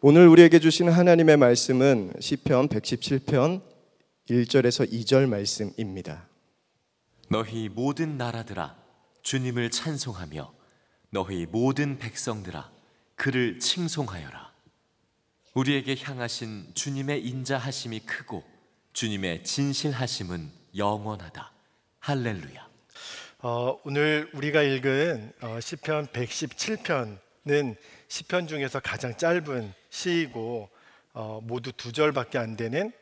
오늘 우리에게 주시는 하나님의 말씀은 시편 117편 1절에서 2절 말씀입니다. 너희 모든 나라들아 주님을 찬송하며 너희 모든 백성들아 그를 칭송하여라. 우리에게 향하신 주님의 인자하심이 크고 주님의 진실하심은 영원하다. 할렐루야. 오늘 우리가 읽은 시편 117편은 시편 중에서 가장 짧은 시이고 모두 2절밖에 안 되는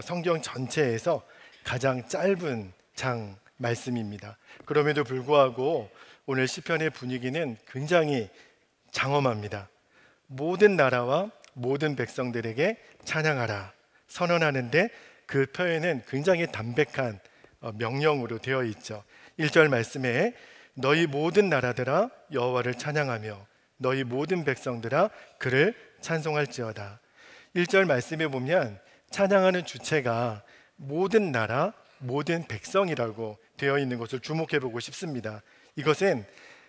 성경 전체에서 가장 짧은 장 말씀입니다. 그럼에도 불구하고 오늘 시편의 분위기는 굉장히 장엄합니다. 모든 나라와 모든 백성들에게 찬양하라 선언하는데 그 표현은 굉장히 담백한 명령으로 되어 있죠. 1절 말씀에 너희 모든 나라들아 여호와를 찬양하며 너희 모든 백성들아 그를 찬송할지어다. 1절 말씀에 보면 찬양하는 주체가 모든 나라 모든 백성이라고 되어 있는 것을 주목해 보고 싶습니다. 이것은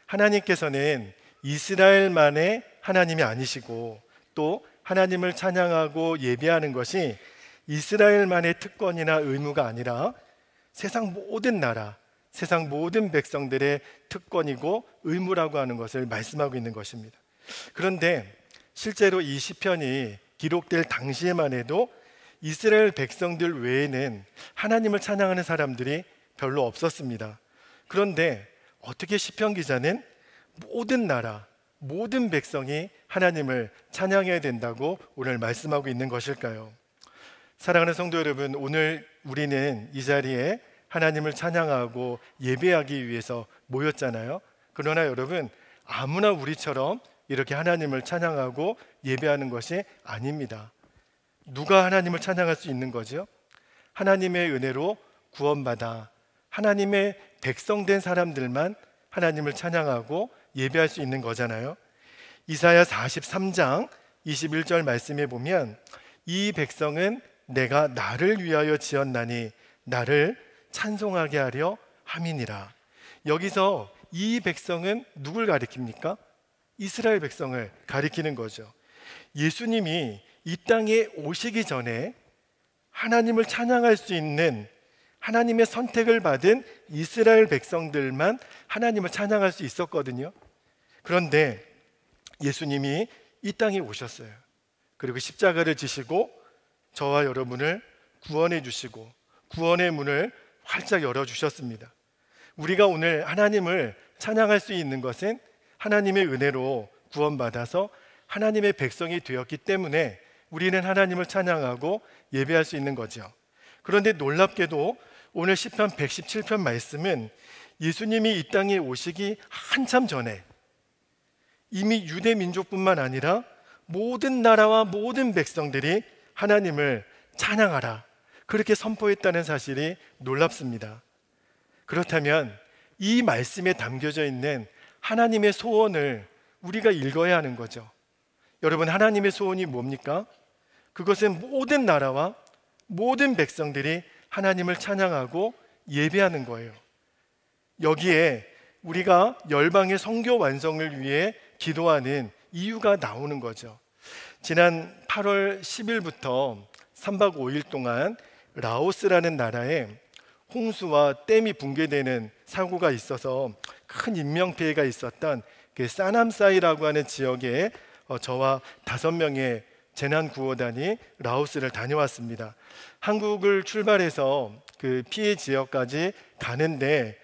하나님께서는 이스라엘만의 하나님이 아니시고 또 하나님을 찬양하고 예배하는 것이 이스라엘만의 특권이나 의무가 아니라 세상 모든 나라 세상 모든 백성들의 특권이고 의무라고 하는 것을 말씀하고 있는 것입니다. 그런데 실제로 이 시편이 기록될 당시에만 해도 이스라엘 백성들 외에는 하나님을 찬양하는 사람들이 별로 없었습니다. 그런데 어떻게 시편 기자는 모든 나라, 모든 백성이 하나님을 찬양해야 된다고 오늘 말씀하고 있는 것일까요? 사랑하는 성도 여러분, 오늘 우리는 이 자리에 하나님을 찬양하고 예배하기 위해서 모였잖아요. 그러나 여러분, 아무나 우리처럼 이렇게 하나님을 찬양하고 예배하는 것이 아닙니다. 누가 하나님을 찬양할 수 있는 거죠? 하나님의 은혜로 구원받아 하나님의 백성된 사람들만 하나님을 찬양하고 예배할 수 있는 거잖아요. 이사야 43장 21절 말씀에 보면 이 백성은 내가 나를 위하여 지었나니 나를 찬송하게 하려 함이니라. 여기서 이 백성은 누굴 가리킵니까? 이스라엘 백성을 가리키는 거죠. 예수님이 이 땅에 오시기 전에 하나님을 찬양할 수 있는 하나님의 선택을 받은 이스라엘 백성들만 하나님을 찬양할 수 있었거든요. 그런데 예수님이 이 땅에 오셨어요. 그리고 십자가를 지시고 저와 여러분을 구원해 주시고 구원의 문을 활짝 열어주셨습니다. 우리가 오늘 하나님을 찬양할 수 있는 것은 하나님의 은혜로 구원받아서 하나님의 백성이 되었기 때문에 우리는 하나님을 찬양하고 예배할 수 있는 거죠. 그런데 놀랍게도 오늘 시편 117편 말씀은 예수님이 이 땅에 오시기 한참 전에 이미 유대 민족뿐만 아니라 모든 나라와 모든 백성들이 하나님을 찬양하라 그렇게 선포했다는 사실이 놀랍습니다. 그렇다면 이 말씀에 담겨져 있는 하나님의 소원을 우리가 읽어야 하는 거죠. 여러분, 하나님의 소원이 뭡니까? 그것은 모든 나라와 모든 백성들이 하나님을 찬양하고 예배하는 거예요. 여기에 우리가 열방의 선교 완성을 위해 기도하는 이유가 나오는 거죠. 지난 8월 10일부터 3박 5일 동안 라오스라는 나라에 홍수와 댐이 붕괴되는 사고가 있어서 큰 인명피해가 있었던 그 사남사이라고 하는 지역에 저와 5명의 재난구호단이 라오스를 다녀왔습니다. 한국을 출발해서 그 피해 지역까지 가는데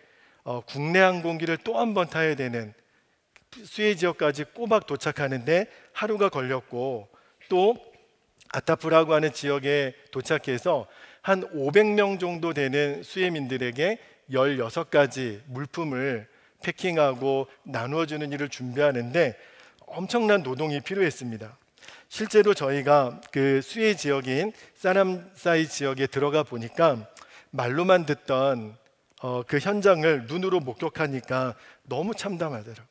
국내 항공기를 또 한 번 타야 되는 수해 지역까지 꼬박 도착하는데 하루가 걸렸고 또 아타프라고 하는 지역에 도착해서 한 500명 정도 되는 수해민들에게 16가지 물품을 패킹하고 나누어주는 일을 준비하는데 엄청난 노동이 필요했습니다. 실제로 저희가 그 수해 지역인 사남사이 지역에 들어가 보니까 말로만 듣던 그 현장을 눈으로 목격하니까 너무 참담하더라고요.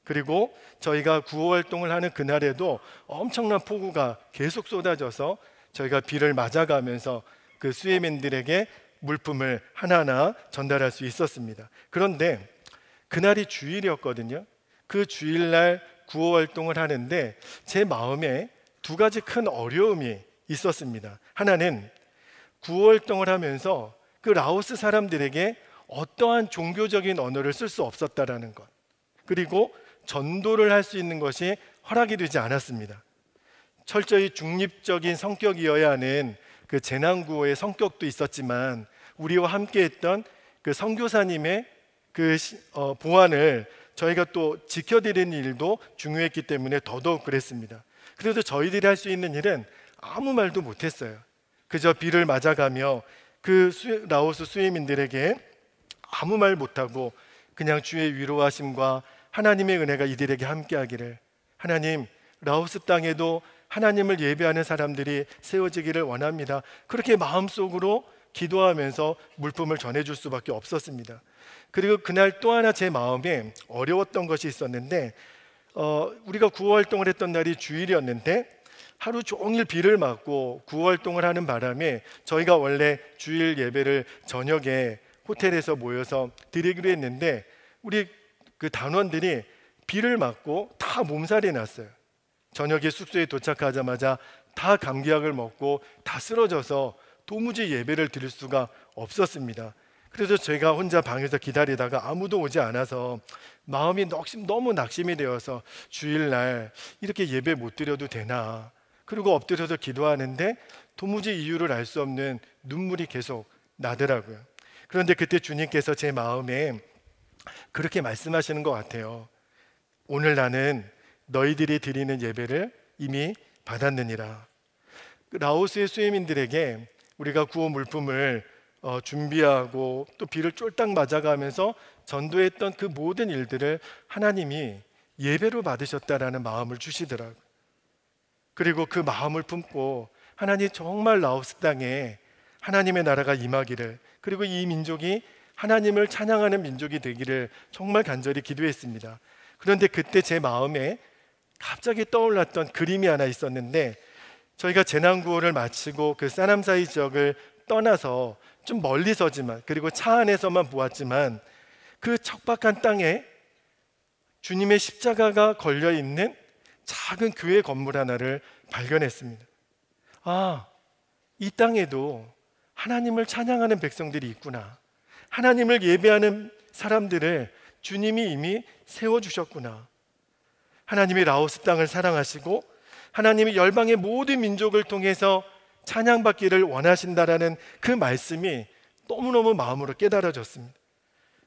그리고 저희가 구호 활동을 하는 그날에도 엄청난 폭우가 계속 쏟아져서 저희가 비를 맞아가면서 그 수해민들에게 물품을 하나하나 전달할 수 있었습니다. 그런데 그날이 주일이었거든요. 그 주일날 구호 활동을 하는데 제 마음에 두 가지 큰 어려움이 있었습니다. 하나는 구호 활동을 하면서 그 라오스 사람들에게 어떠한 종교적인 언어를 쓸 수 없었다라는 것, 그리고 전도를 할 수 있는 것이 허락이 되지 않았습니다. 철저히 중립적인 성격이어야 하는 그 재난구호의 성격도 있었지만 우리와 함께했던 그 선교사님의 그 보안을 저희가 또 지켜드리는 일도 중요했기 때문에 더더욱 그랬습니다. 그래서 저희들이 할 수 있는 일은 아무 말도 못했어요. 그저 비를 맞아가며 그 라오스 수혜민들에게 아무 말 못하고 그냥 주의 위로하심과 하나님의 은혜가 이들에게 함께하기를, 하나님, 라오스 땅에도 하나님을 예배하는 사람들이 세워지기를 원합니다, 그렇게 마음속으로 기도하면서 물품을 전해줄 수밖에 없었습니다. 그리고 그날 또 하나 제 마음에 어려웠던 것이 있었는데, 우리가 구호활동을 했던 날이 주일이었는데 하루 종일 비를 맞고 구호활동을 하는 바람에 저희가 원래 주일 예배를 저녁에 호텔에서 모여서 드리기로 했는데 우리 그 단원들이 비를 맞고 다 몸살이 났어요. 저녁에 숙소에 도착하자마자 다 감기약을 먹고 다 쓰러져서 도무지 예배를 드릴 수가 없었습니다. 그래서 제가 혼자 방에서 기다리다가 아무도 오지 않아서 마음이 너무 낙심이 되어서 주일날 이렇게 예배 못 드려도 되나, 그리고 엎드려서 기도하는데 도무지 이유를 알 수 없는 눈물이 계속 나더라고요. 그런데 그때 주님께서 제 마음에 그렇게 말씀하시는 것 같아요. 오늘 나는 너희들이 드리는 예배를 이미 받았느니라. 라오스의 수혜민들에게 우리가 구호 물품을 준비하고 또 비를 쫄딱 맞아가면서 전도했던 그 모든 일들을 하나님이 예배로 받으셨다라는 마음을 주시더라고요. 그리고 그 마음을 품고 하나님, 정말 라오스 땅에 하나님의 나라가 임하기를, 그리고 이 민족이 하나님을 찬양하는 민족이 되기를 정말 간절히 기도했습니다. 그런데 그때 제 마음에 갑자기 떠올랐던 그림이 하나 있었는데, 저희가 재난구호를 마치고 그 사남사이 지역을 떠나서 좀 멀리서지만, 그리고 차 안에서만 보았지만 그 척박한 땅에 주님의 십자가가 걸려있는 작은 교회 건물 하나를 발견했습니다. 아, 이 땅에도 하나님을 찬양하는 백성들이 있구나, 하나님을 예배하는 사람들을 주님이 이미 세워주셨구나. 하나님이 라오스 땅을 사랑하시고 하나님이 열방의 모든 민족을 통해서 찬양받기를 원하신다라는 그 말씀이 너무너무 마음으로 깨달아졌습니다.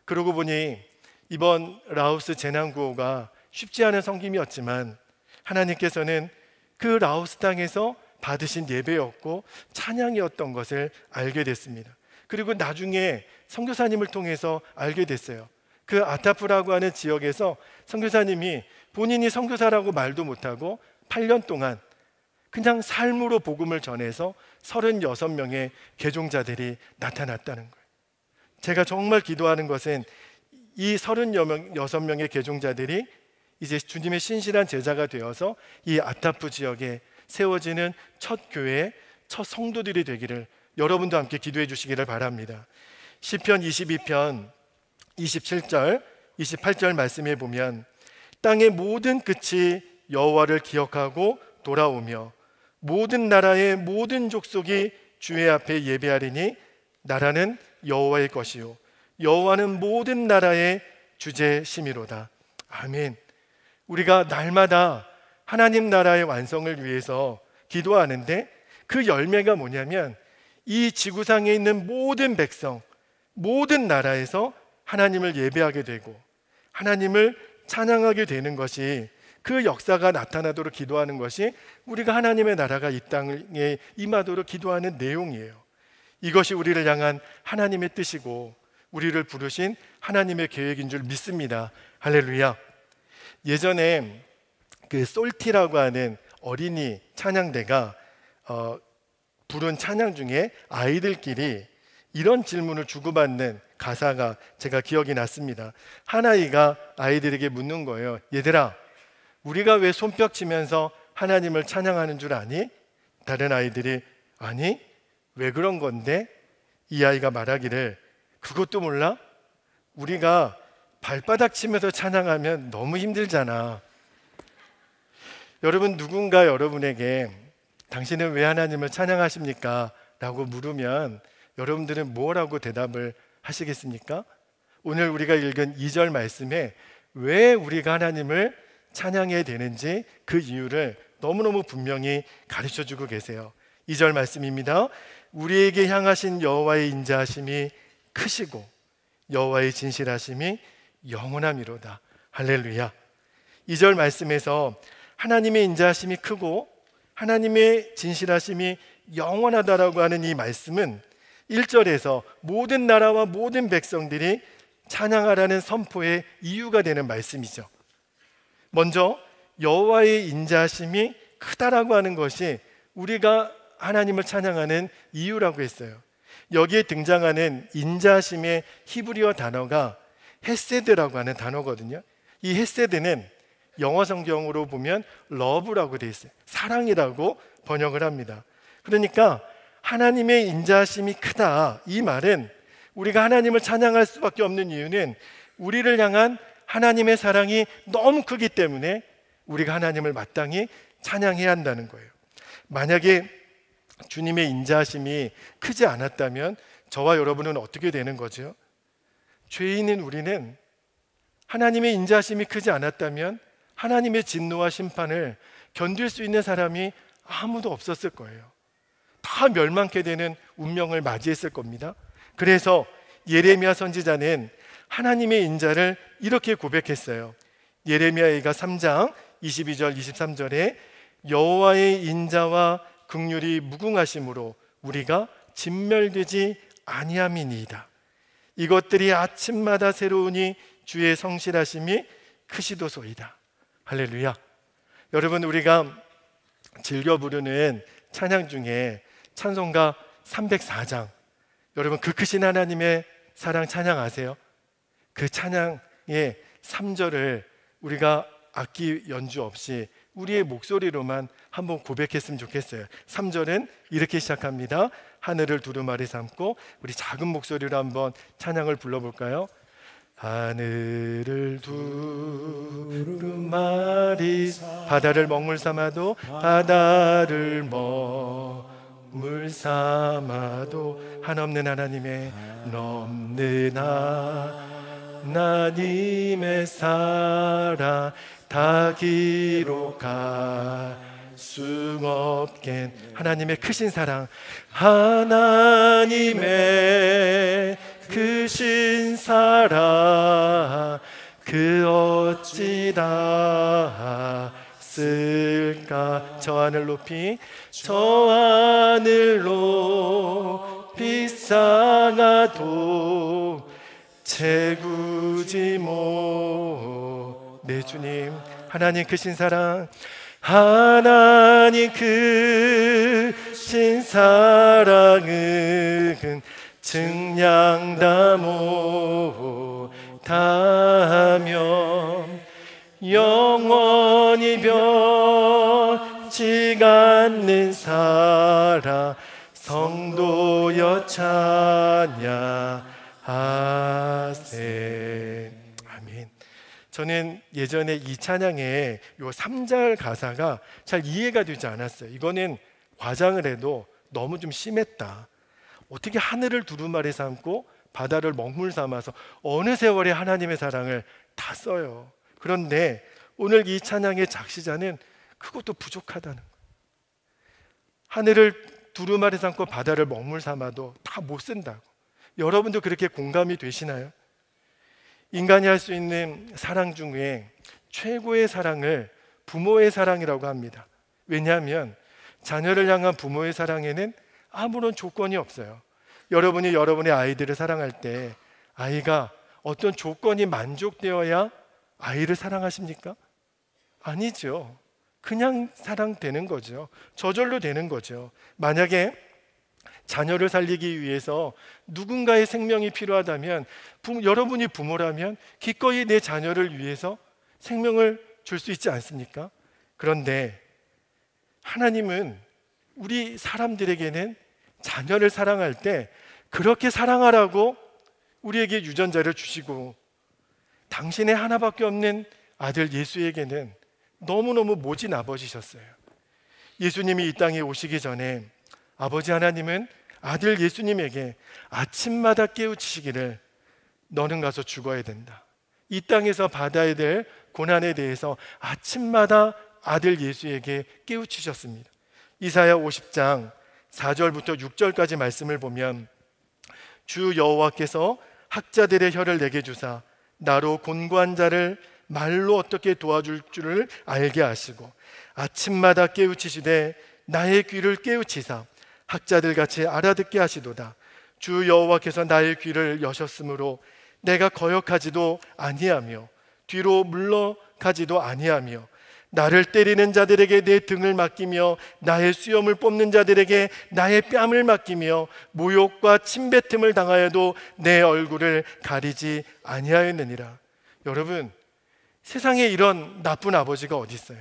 그러고 보니 이번 라오스 재난구호가 쉽지 않은 섬김이었지만 하나님께서는 그 라오스 땅에서 받으신 예배였고 찬양이었던 것을 알게 됐습니다. 그리고 나중에 선교사님을 통해서 알게 됐어요. 그 아타프라고 하는 지역에서 선교사님이 본인이 선교사라고 말도 못하고 8년 동안 그냥 삶으로 복음을 전해서 36명의 개종자들이 나타났다는 거예요. 제가 정말 기도하는 것은 이 36명의 개종자들이 이제 주님의 신실한 제자가 되어서 이 아타프 지역에 세워지는 첫 교회, 첫 성도들이 되기를 여러분도 함께 기도해 주시기를 바랍니다. 시편 22편 27절, 28절 말씀에 보면 땅의 모든 끝이 여호와를 기억하고 돌아오며 모든 나라의 모든 족속이 주의 앞에 예배하리니 나라는 여호와의 것이요 여호와는 모든 나라의 주제심이로다. 아멘. 우리가 날마다 하나님 나라의 완성을 위해서 기도하는데 그 열매가 뭐냐면 이 지구상에 있는 모든 백성, 모든 나라에서 하나님을 예배하게 되고 하나님을 찬양하게 되는 것이, 그 역사가 나타나도록 기도하는 것이 우리가 하나님의 나라가 이 땅에 임하도록 기도하는 내용이에요. 이것이 우리를 향한 하나님의 뜻이고 우리를 부르신 하나님의 계획인 줄 믿습니다. 할렐루야. 예전에 그 솔티라고 하는 어린이 찬양대가 부른 찬양 중에 아이들끼리 이런 질문을 주고받는 가사가 제가 기억이 났습니다. 한 아이가 아이들에게 묻는 거예요. 얘들아, 우리가 왜 손뼉 치면서 하나님을 찬양하는 줄 아니? 다른 아이들이 아니, 왜 그런 건데? 이 아이가 말하기를 그것도 몰라? 우리가 발바닥 치면서 찬양하면 너무 힘들잖아. 여러분, 누군가 여러분에게 당신은 왜 하나님을 찬양하십니까? 라고 물으면 여러분들은 뭐라고 대답을 하시겠습니까? 오늘 우리가 읽은 2절 말씀에 왜 우리가 하나님을 찬양해야 되는지 그 이유를 너무너무 분명히 가르쳐주고 계세요. 2절 말씀입니다. 우리에게 향하신 여호와의 인자하심이 크시고 여호와의 진실하심이 영원함이로다. 할렐루야. 2절 말씀에서 하나님의 인자하심이 크고 하나님의 진실하심이 영원하다라고 하는 이 말씀은 1절에서 모든 나라와 모든 백성들이 찬양하라는 선포의 이유가 되는 말씀이죠. 먼저 여호와의 인자하심이 크다라고 하는 것이 우리가 하나님을 찬양하는 이유라고 했어요. 여기에 등장하는 인자하심의 히브리어 단어가 헤세드라고 하는 단어거든요. 이 헤세드는 영어 성경으로 보면 love라고 되어 있어요. 사랑이라고 번역을 합니다. 그러니까 하나님의 인자하심이 크다, 이 말은 우리가 하나님을 찬양할 수밖에 없는 이유는 우리를 향한 하나님의 사랑이 너무 크기 때문에 우리가 하나님을 마땅히 찬양해야 한다는 거예요. 만약에 주님의 인자하심이 크지 않았다면 저와 여러분은 어떻게 되는 거죠? 죄인인 우리는 하나님의 인자하심이 크지 않았다면 하나님의 진노와 심판을 견딜 수 있는 사람이 아무도 없었을 거예요. 다 멸망케 되는 운명을 맞이했을 겁니다. 그래서 예레미야 선지자는 하나님의 인자를 이렇게 고백했어요. 예레미야가 3장 22절 23절에 여호와의 인자와 긍휼이 무궁하심으로 우리가 진멸되지 아니함이니이다. 이것들이 아침마다 새로우니 주의 성실하심이 크시도소이다. 할렐루야. 여러분, 우리가 즐겨 부르는 찬양 중에 찬송가 304장, 여러분 그 크신 하나님의 사랑 찬양 아세요? 그 찬양의 3절을 우리가 악기 연주 없이 우리의 목소리로만 한번 고백했으면 좋겠어요. 3절은 이렇게 시작합니다. 하늘을 두루마리 삼고, 우리 작은 목소리로 한번 찬양을 불러볼까요? 하늘을 두루마리 바다를 먹물 삼아도, 바다를 먹물 삼아도 한없는 하나님의 넘는 하나님의 사랑 다 기록할 수 없겠. 하나님의 크신 사랑, 하나님의 크신 사랑 그 어찌다 쓸까. 저 하늘 높이, 저 하늘 높이 쌓아도 채우지 못. 내 주님, 하나님 크신 사랑, 하나님 크신 사랑은 증량다 못하며 영원히 변치 않는 사랑 성도여 찬양하세. 아멘. 저는 예전에 이 찬양의 요 3절 가사가 잘 이해가 되지 않았어요. 이거는 과장을 해도 너무 좀 심했다. 어떻게 하늘을 두루마리 삼고 바다를 먹물 삼아서 어느 세월에 하나님의 사랑을 다 써요. 그런데 오늘 이 찬양의 작시자는 그것도 부족하다는 거예요. 하늘을 두루마리 삼고 바다를 먹물 삼아도 다 못 쓴다고. 여러분도 그렇게 공감이 되시나요? 인간이 할 수 있는 사랑 중에 최고의 사랑을 부모의 사랑이라고 합니다. 왜냐하면 자녀를 향한 부모의 사랑에는 아무런 조건이 없어요. 여러분이 여러분의 아이들을 사랑할 때 아이가 어떤 조건이 만족되어야 아이를 사랑하십니까? 아니죠. 그냥 사랑되는 거죠. 저절로 되는 거죠. 만약에 자녀를 살리기 위해서 누군가의 생명이 필요하다면, 여러분이 부모라면 기꺼이 내 자녀를 위해서 생명을 줄 수 있지 않습니까? 그런데 하나님은 우리 사람들에게는 자녀를 사랑할 때 그렇게 사랑하라고 우리에게 유전자를 주시고, 당신의 하나밖에 없는 아들 예수에게는 너무너무 모진 아버지셨어요. 예수님이 이 땅에 오시기 전에 아버지 하나님은 아들 예수님에게 아침마다 깨우치시기를 너는 가서 죽어야 된다. 이 땅에서 받아야 될 고난에 대해서 아침마다 아들 예수에게 깨우치셨습니다. 이사야 50장 4절부터 6절까지 말씀을 보면 주 여호와께서 학자들의 혀를 내게 주사 나로 곤고한 자를 말로 어떻게 도와줄 줄을 알게 하시고 아침마다 깨우치시되 나의 귀를 깨우치사 학자들 같이 알아듣게 하시도다. 주 여호와께서 나의 귀를 여셨으므로 내가 거역하지도 아니하며 뒤로 물러가지도 아니하며 나를 때리는 자들에게 내 등을 맡기며 나의 수염을 뽑는 자들에게 나의 뺨을 맡기며 모욕과 침뱉음을 당하여도 내 얼굴을 가리지 아니하였느니라. 여러분, 세상에 이런 나쁜 아버지가 어디 있어요?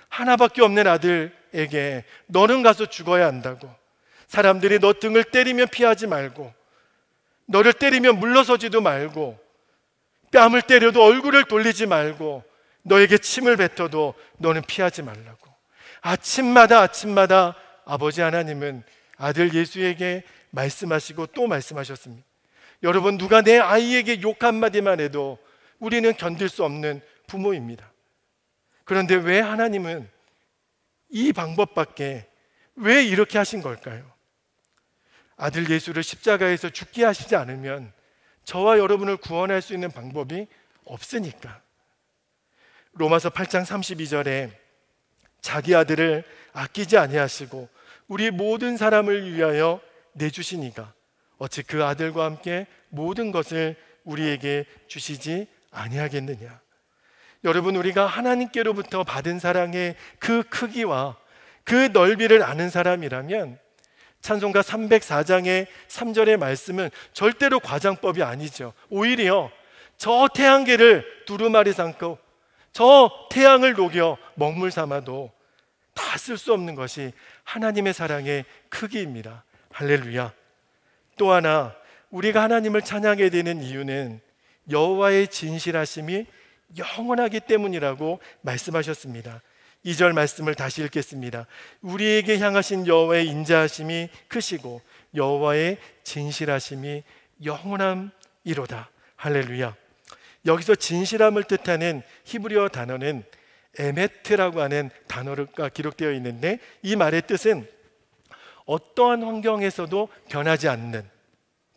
하나밖에 없는 아들에게 너는 가서 죽어야 한다고, 사람들이 너 등을 때리면 피하지 말고, 너를 때리면 물러서지도 말고, 뺨을 때려도 얼굴을 돌리지 말고, 너에게 침을 뱉어도 너는 피하지 말라고. 아침마다 아버지 하나님은 아들 예수에게 말씀하시고 또 말씀하셨습니다. 여러분, 누가 내 아이에게 욕 한마디만 해도 우리는 견딜 수 없는 부모입니다. 그런데 왜 하나님은 이 방법밖에 왜 이렇게 하신 걸까요? 아들 예수를 십자가에서 죽게 하시지 않으면 저와 여러분을 구원할 수 있는 방법이 없으니까. 로마서 8장 32절에 자기 아들을 아끼지 아니하시고 우리 모든 사람을 위하여 내주시니가 어찌 그 아들과 함께 모든 것을 우리에게 주시지 아니하겠느냐. 여러분, 우리가 하나님께로부터 받은 사랑의 그 크기와 그 넓이를 아는 사람이라면 찬송가 304장의 3절의 말씀은 절대로 과장법이 아니죠. 오히려 저 태양계를 두루마리 삼고 저 태양을 녹여 먹물 삼아도 다 쓸 수 없는 것이 하나님의 사랑의 크기입니다. 할렐루야. 또 하나, 우리가 하나님을 찬양해야 되는 이유는 여호와의 진실하심이 영원하기 때문이라고 말씀하셨습니다. 2절 말씀을 다시 읽겠습니다. 우리에게 향하신 여호와의 인자하심이 크시고 여호와의 진실하심이 영원함이로다. 할렐루야. 여기서 진실함을 뜻하는 히브리어 단어는 에메트라고 하는 단어가 기록되어 있는데, 이 말의 뜻은 어떠한 환경에서도 변하지 않는,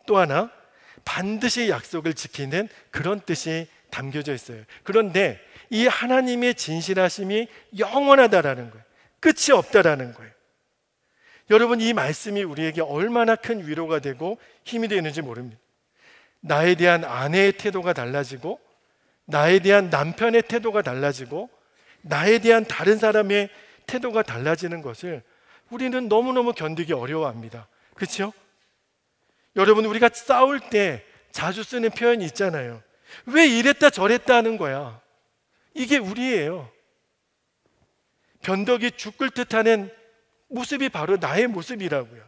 또 하나 반드시 약속을 지키는 그런 뜻이 담겨져 있어요. 그런데 이 하나님의 진실하심이 영원하다라는 거예요. 끝이 없다라는 거예요. 여러분, 이 말씀이 우리에게 얼마나 큰 위로가 되고 힘이 되는지 모릅니다. 나에 대한 아내의 태도가 달라지고, 나에 대한 남편의 태도가 달라지고, 나에 대한 다른 사람의 태도가 달라지는 것을 우리는 너무너무 견디기 어려워합니다. 그렇죠? 여러분, 우리가 싸울 때 자주 쓰는 표현이 있잖아요. 왜 이랬다 저랬다 하는 거야. 이게 우리예요. 변덕이 죽을 듯하는 모습이 바로 나의 모습이라고요.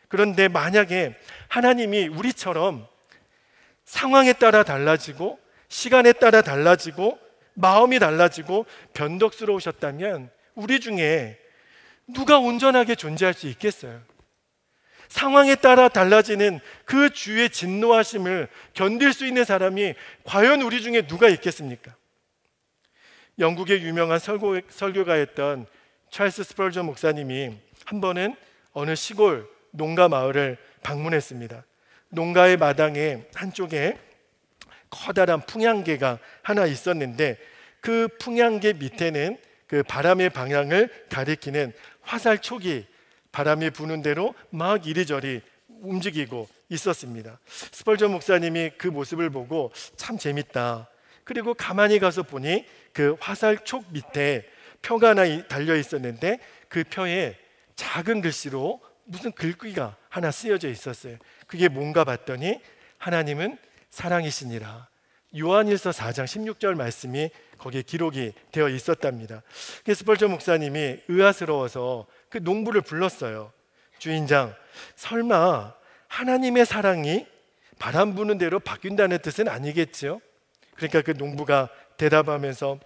그런데 만약에 하나님이 우리처럼 상황에 따라 달라지고 시간에 따라 달라지고 마음이 달라지고 변덕스러우셨다면 우리 중에 누가 온전하게 존재할 수 있겠어요? 상황에 따라 달라지는 그 주의 진노하심을 견딜 수 있는 사람이 과연 우리 중에 누가 있겠습니까? 영국의 유명한 설교가였던 찰스 스펄전 목사님이 한 번은 어느 시골 농가 마을을 방문했습니다. 농가의 마당에 한쪽에 커다란 풍향계가 하나 있었는데, 그 풍향계 밑에는 그 바람의 방향을 가리키는 화살촉이 바람이 부는 대로 막 이리저리 움직이고 있었습니다. 스펄전 목사님이 그 모습을 보고 참 재밌다. 그리고 가만히 가서 보니 그 화살촉 밑에 표가 하나 달려 있었는데, 그 표에 작은 글씨로 무슨 글귀가 하나 쓰여져 있었어요. 그게 뭔가 봤더니 하나님은 사랑이시니라. 요한일서 4장 16절 말씀이 거기에 기록이 되어 있었답니다. 스펄전 목사님이 의아스러워서 그 농부를 불렀어요. 주인장, 설마 하나님의 사랑이 바람 부는 대로 바뀐다는 뜻은 아니겠죠? 그러니까 그 농부가 대답하면서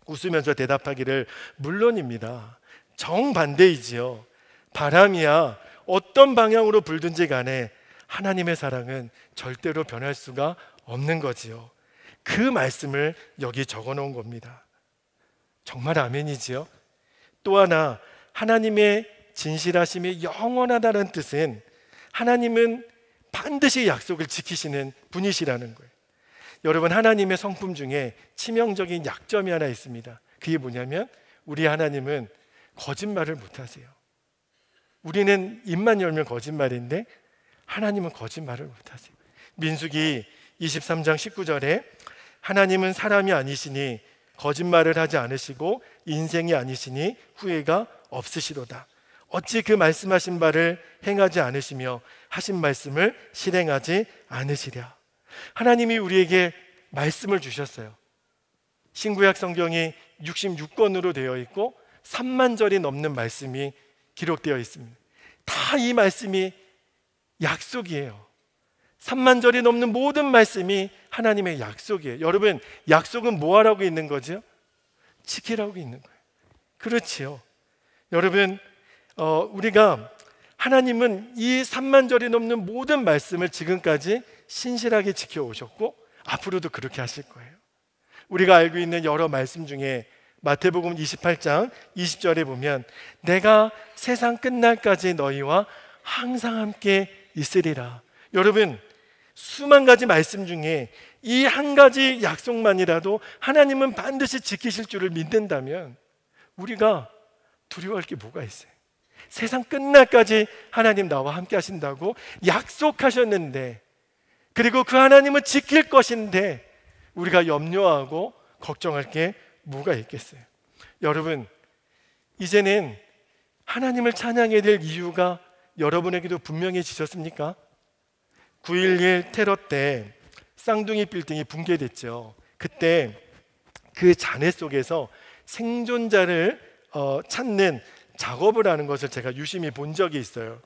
웃으면서 대답하기를 물론입니다. 정반대이지요. 바람이야 어떤 방향으로 불든지 간에 하나님의 사랑은 절대로 변할 수가 없는 거지요. 그 말씀을 여기 적어 놓은 겁니다. 정말 아멘이지요. 또 하나, 하나님의 진실하심이 영원하다는 뜻은 하나님은 반드시 약속을 지키시는 분이시라는 거예요. 여러분, 하나님의 성품 중에 치명적인 약점이 하나 있습니다. 그게 뭐냐면 우리 하나님은 거짓말을 못하세요. 우리는 입만 열면 거짓말인데 하나님은 거짓말을 못하세요. 민수기 23장 19절에 하나님은 사람이 아니시니 거짓말을 하지 않으시고 인생이 아니시니 후회가 없으시도다. 어찌 그 말씀하신 바를 행하지 않으시며 하신 말씀을 실행하지 않으시랴. 하나님이 우리에게 말씀을 주셨어요. 신구약 성경이 66권으로 되어 있고 3만 절이 넘는 말씀이 기록되어 있습니다. 다 이 말씀이 약속이에요. 3만 절이 넘는 모든 말씀이 하나님의 약속이에요. 여러분, 약속은 뭐 하라고 있는 거죠? 지키라고 있는 거예요. 그렇지요. 여러분, 우리가 하나님은 이 3만 절이 넘는 모든 말씀을 지금까지 신실하게 지켜오셨고 앞으로도 그렇게 하실 거예요. 우리가 알고 있는 여러 말씀 중에 마태복음 28장 20절에 보면 내가 세상 끝날까지 너희와 항상 함께 있으리라. 여러분, 수만 가지 말씀 중에 이 한 가지 약속만이라도 하나님은 반드시 지키실 줄을 믿는다면 우리가 두려워할 게 뭐가 있어요? 세상 끝날까지 하나님 나와 함께 하신다고 약속하셨는데, 그리고 그 하나님은 지킬 것인데 우리가 염려하고 걱정할 게 뭐가 있겠어요? 여러분, 이제는 하나님을 찬양해야 될 이유가 여러분에게도 분명해지셨습니까? 9.11 테러 때 쌍둥이 빌딩이 붕괴됐죠. 그때 그 잔해 속에서 생존자를 찾는 작업을 하는 것을 제가 유심히 본 적이 있어요.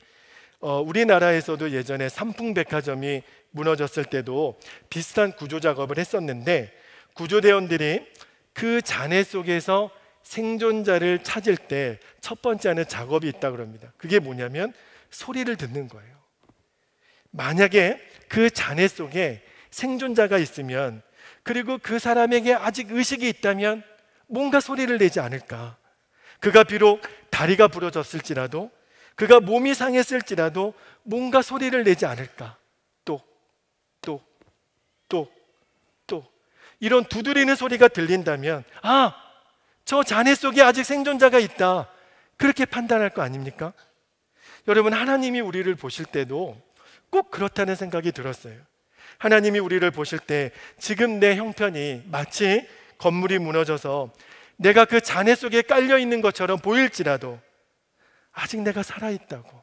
우리나라에서도 예전에 삼풍백화점이 무너졌을 때도 비슷한 구조 작업을 했었는데, 구조대원들이 그 잔해 속에서 생존자를 찾을 때 첫 번째 하는 작업이 있다고 합니다. 그게 뭐냐면 소리를 듣는 거예요. 만약에 그 잔해 속에 생존자가 있으면, 그리고 그 사람에게 아직 의식이 있다면 뭔가 소리를 내지 않을까? 그가 비록 다리가 부러졌을지라도, 그가 몸이 상했을지라도 뭔가 소리를 내지 않을까? 또 이런 두드리는 소리가 들린다면, 아, 저 잔해 속에 아직 생존자가 있다, 그렇게 판단할 거 아닙니까? 여러분, 하나님이 우리를 보실 때도 꼭 그렇다는 생각이 들었어요. 하나님이 우리를 보실 때 지금 내 형편이 마치 건물이 무너져서 내가 그 잔해 속에 깔려 있는 것처럼 보일지라도 아직 내가 살아있다고,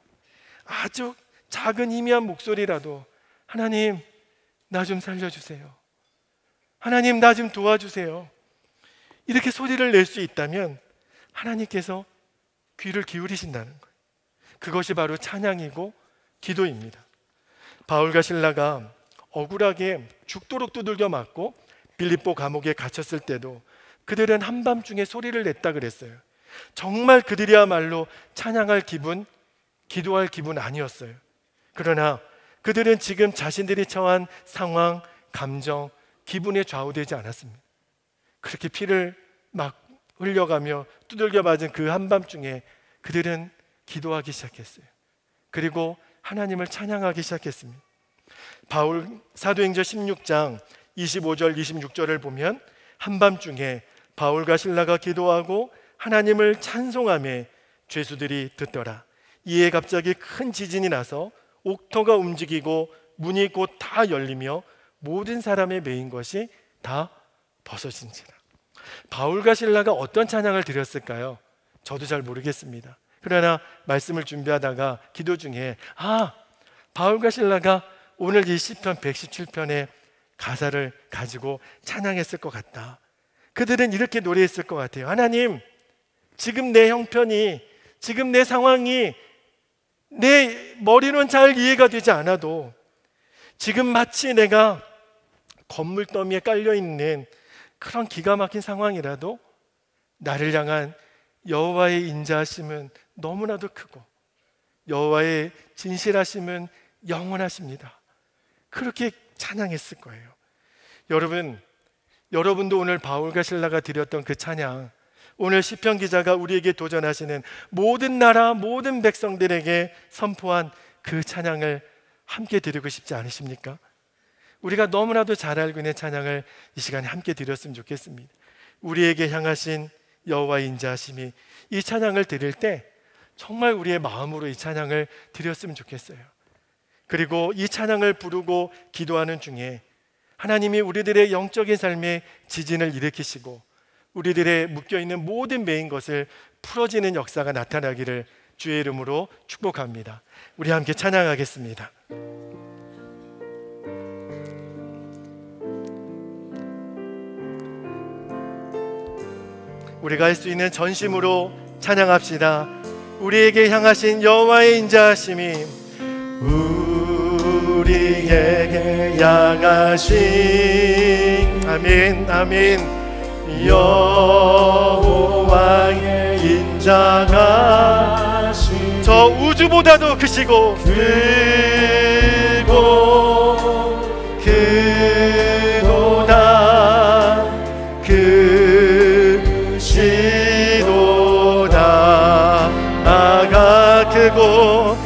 아주 작은 희미한 목소리라도 하나님, 나 좀 살려주세요, 하나님, 나 좀 도와주세요, 이렇게 소리를 낼 수 있다면 하나님께서 귀를 기울이신다는 거예요. 그것이 바로 찬양이고 기도입니다. 바울과 실라가 억울하게 죽도록 두들겨 맞고 빌립보 감옥에 갇혔을 때도 그들은 한밤중에 소리를 냈다 그랬어요. 정말 그들이야말로 찬양할 기분, 기도할 기분 아니었어요. 그러나 그들은 지금 자신들이 처한 상황, 감정, 기분에 좌우되지 않았습니다. 그렇게 피를 막 흘려가며 두들겨 맞은 그 한밤중에 그들은 기도하기 시작했어요. 그리고 하나님을 찬양하기 시작했습니다. 바울 사도행전 16장 25절 26절을 보면 한밤중에 바울과 실라가 기도하고 하나님을 찬송하며 죄수들이 듣더라. 이에 갑자기 큰 지진이 나서 옥토가 움직이고 문이 곧 다 열리며 모든 사람의 매인 것이 다 벗어진지라. 바울과 실라가 어떤 찬양을 드렸을까요? 저도 잘 모르겠습니다. 그러나 말씀을 준비하다가 기도 중에, 바울과 실라가 오늘 이 시편 117편의 가사를 가지고 찬양했을 것 같다. 그들은 이렇게 노래했을 것 같아요. 하나님, 지금 내 형편이, 지금 내 상황이 내 머리로는 잘 이해가 되지 않아도, 지금 마치 내가 건물 더미에 깔려있는 그런 기가 막힌 상황이라도 나를 향한 여호와의 인자하심은 너무나도 크고 여호와의 진실하심은 영원하십니다. 그렇게 찬양했을 거예요. 여러분도 오늘 바울과 실라가 드렸던 그 찬양, 오늘 시편 기자가 우리에게 도전하시는 모든 나라 모든 백성들에게 선포한 그 찬양을 함께 드리고 싶지 않으십니까? 우리가 너무나도 잘 알고 있는 찬양을 이 시간에 함께 드렸으면 좋겠습니다. 우리에게 향하신 여호와의 인자하심이, 이 찬양을 드릴 때 정말 우리의 마음으로 이 찬양을 드렸으면 좋겠어요. 그리고 이 찬양을 부르고 기도하는 중에 하나님이 우리들의 영적인 삶에 지진을 일으키시고 우리들의 묶여있는 모든 매인 것을 풀어지는 역사가 나타나기를 주의 이름으로 축복합니다. 우리 함께 찬양하겠습니다. 우리가 할 수 있는 전심으로 찬양합시다. 우리에게 향하신 여호와의 인자하심이, 우리에게 향하신, 아멘 아멘, 여호와의 인자가 저 우주보다도 크시고 크도다, 크시도다. 아가 크고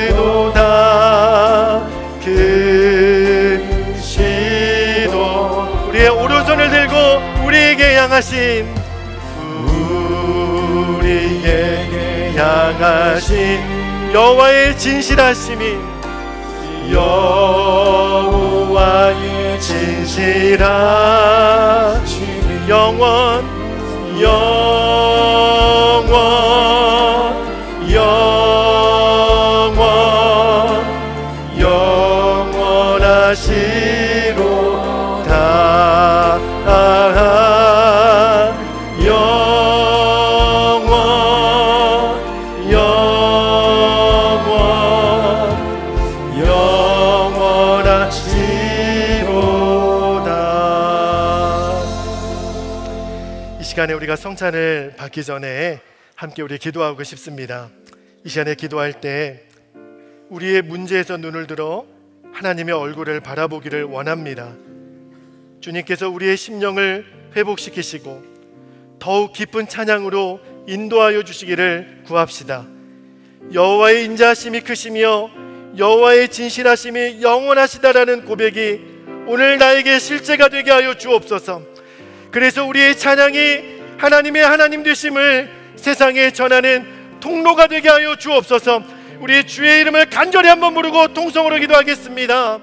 크도다, 크시도. 우리의 오른손을 들고 우리에게 향하신, 우리에게 향하신 여호와의 진실하심이, 여호와의 진실하심이 영원하시로다. 이 시간에 우리가 성찬을 받기 전에 함께 우리 기도하고 싶습니다. 이 시간에 기도할 때 우리의 문제에서 눈을 들어 하나님의 얼굴을 바라보기를 원합니다. 주님께서 우리의 심령을 회복시키시고 더욱 깊은 찬양으로 인도하여 주시기를 구합시다. 여호와의 인자하심이 크시며 여호와의 진실하심이 영원하시다라는 고백이 오늘 나에게 실제가 되게 하여 주옵소서. 그래서 우리의 찬양이 하나님의 하나님 되심을 세상에 전하는 통로가 되게 하여 주옵소서. 우리 주의 이름을 간절히 한번 부르고 통성으로 기도하겠습니다.